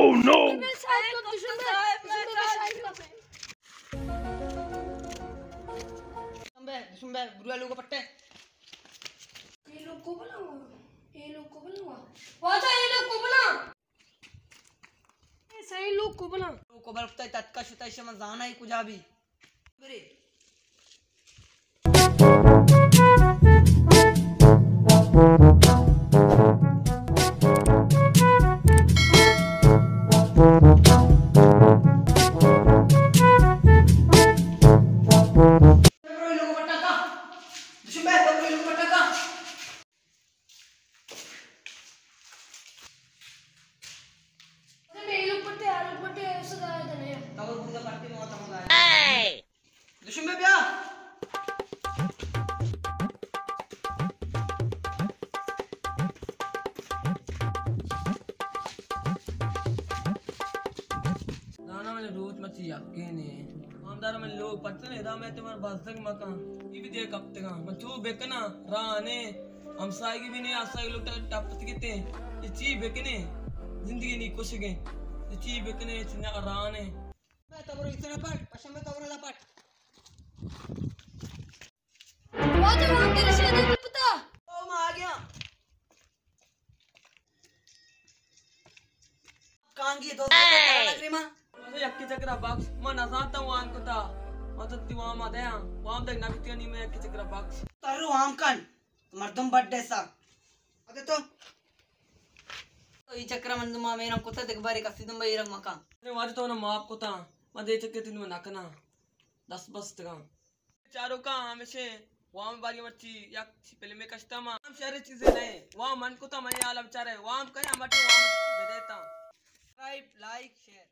Oh no! बुरा लोगों पट्टे ये लोग को बुलाऊंगा वाचा ये लोग को बुला ये सही लोग को बुला को बलता तत्का शुता शमा जाना ही कुजा भी बरे दुश्मन भैया दाना मैंने रोज मची यकीन है आमदार में लोग पत्ते ने दा मैं तुम्हारे बाजक मकान ये भी देख कब तक मैं तू बेकना राने हम साई की भी नहीं आसाई लोग टपत किते ये चीज बेकने जिंदगी नहीं कुछ के ये चीज बेकने चिन्ना राने मैं तबरो इतना पट पशम में तबरो ला पट वाचा वहां तेरे से नहीं पता ओ मैं आ गया कांगी दोस्त लग रही मां मैं यक्की चक्रा बॉक्स मैं ना जानता हूं आन को था मैं तो तिवा मा दे वहां तक ना कितनी नहीं मैं यक्की चक्रा बॉक्स तारू आम कान मर्दम बर्थडे सा अबे तो ఈ చక్రమందు మా మేరం కొత్త దిగబారి కసిదం బైరం మకా ने वाज तो ना माफ को था मैं दे चक्के तीन में नकना 10 बस तक चारों का हमेशा वहां बारी मच्छी या पहले में कस्टमर हम सारी चीजें नहीं वहां मन को था मैं आला बेचारे वहां कहीं मटे वहां दे देता सब्सक्राइब लाइक शेयर